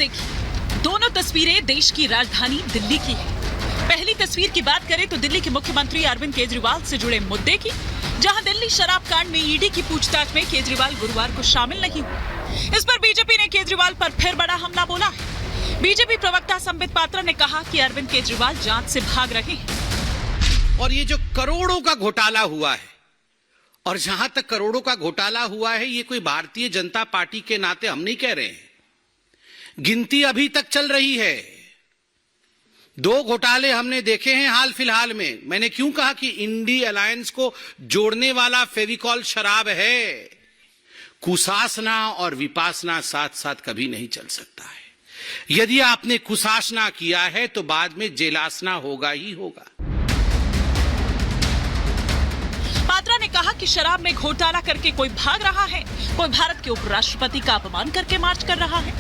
देखिए, दोनों तस्वीरें देश की राजधानी दिल्ली की है। पहली तस्वीर की बात करें तो दिल्ली के मुख्यमंत्री अरविंद केजरीवाल से जुड़े मुद्दे की, जहां दिल्ली शराब कांड में ईडी की पूछताछ में केजरीवाल गुरुवार को शामिल नहीं हुए। इस पर बीजेपी ने केजरीवाल पर फिर बड़ा हमला बोला है। बीजेपी प्रवक्ता संबित पात्रा ने कहा कि अरविंद केजरीवाल जांच से भाग रहे हैं। और ये जो करोड़ों का घोटाला हुआ है, और जहां तक करोड़ों का घोटाला हुआ है, ये कोई भारतीय जनता पार्टी के नाते हम नहीं कह रहे हैं। गिनती अभी तक चल रही है। 2 घोटाले हमने देखे हैं हाल फिलहाल में। मैंने क्यों कहा कि इंडी अलायंस को जोड़ने वाला फेविकॉल शराब है। कुशासना और विपासना साथ साथ कभी नहीं चल सकता है। यदि आपने कुशासना किया है तो बाद में जेलासना होगा ही होगा। पात्रा ने कहा कि शराब में घोटाला करके कोई भाग रहा है, कोई भारत के उपराष्ट्रपति का अपमान करके मार्च कर रहा है।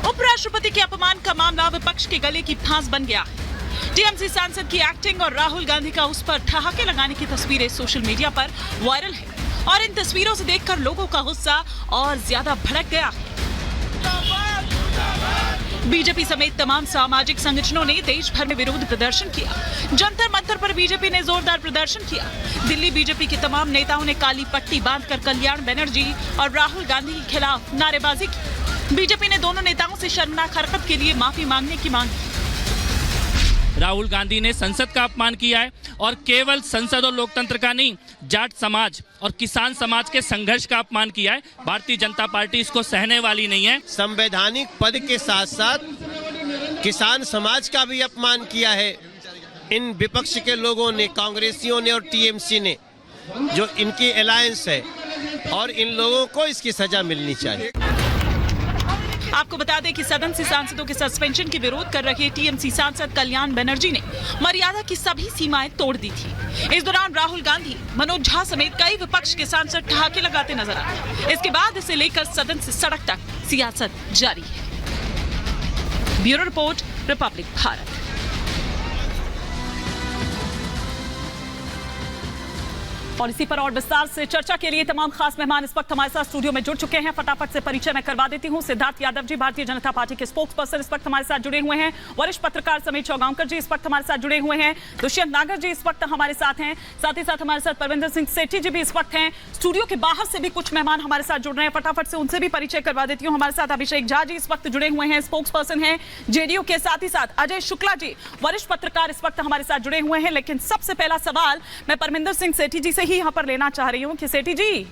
उपराष्ट्रपति के अपमान का मामला विपक्ष के गले की फांस बन गया है। टीएमसी सांसद की एक्टिंग और राहुल गांधी का उस पर ठहाके लगाने की तस्वीरें सोशल मीडिया पर वायरल है और इन तस्वीरों से देखकर लोगों का गुस्सा और ज्यादा भड़क गया है। बीजेपी समेत तमाम सामाजिक संगठनों ने देश भर में विरोध प्रदर्शन किया। जंतर मंतर पर बीजेपी ने जोरदार प्रदर्शन किया। दिल्ली बीजेपी के तमाम नेताओं ने काली पट्टी बांधकर कल्याण बनर्जी और राहुल गांधी के खिलाफ नारेबाजी की। बीजेपी ने दोनों नेताओं से शर्मनाक हरकत के लिए माफी मांगने की मांग की। राहुल गांधी ने संसद का अपमान किया है और केवल संसद और लोकतंत्र का नहीं, जाट समाज और किसान समाज के संघर्ष का अपमान किया है। भारतीय जनता पार्टी इसको सहने वाली नहीं है। संवैधानिक पद के साथ साथ किसान समाज का भी अपमान किया है इन विपक्ष के लोगों ने, कांग्रेसियों ने और टीएमसी ने, जो इनकी अलायंस है, और इन लोगों को इसकी सजा मिलनी चाहिए। आपको बता दें कि सदन से सांसदों के सस्पेंशन के विरोध कर रहे टीएमसी सांसद कल्याण बनर्जी ने मर्यादा की सभी सीमाएं तोड़ दी थी। इस दौरान राहुल गांधी, मनोज झा समेत कई विपक्ष के सांसद ठहाके लगाते नजर आए। इसके बाद इसे लेकर सदन से सड़क तक सियासत जारी है। Bureau report, Republic Bharat. और इसी पर और विस्तार से चर्चा के लिए तमाम खास मेहमान इस वक्त हमारे साथ स्टूडियो में जुड़ चुके हैं। फटाफट से परिचय मैं करवा देती हूं। सिद्धार्थ यादव जी, भारतीय जनता पार्टी के स्पोक्स पर्सन, इस वक्त हमारे साथ जुड़े हुए हैं। वरिष्ठ पत्रकार समीर चौगांवकर जी इस वक्त हमारे साथ जुड़े हुए हैं। दुष्यंत नागर जी इस वक्त हमारे साथ हैं। साथ ही साथ हमारे साथ परविंदर सिंह सेठी जी भी इस वक्त हैं। स्टूडियो के बाहर से भी कुछ मेहमान हमारे साथ जुड़ रहे हैं, फटाफट से उनसे भी परिचय करवा देती हूँ। हमारे साथ अभिषेक झा जी इस वक्त जुड़े हुए हैं, स्पोक्स पर्सन हैं जेडीयू के। साथ ही साथ अजय शुक्ला जी, वरिष्ठ पत्रकार, इस वक्त हमारे साथ जुड़े हुए हैं। लेकिन सबसे पहला सवाल मैं परविंदर सिंह सेठी जी से ही यहाँ पर लेना चाह रही हूँ कि सेठी जी,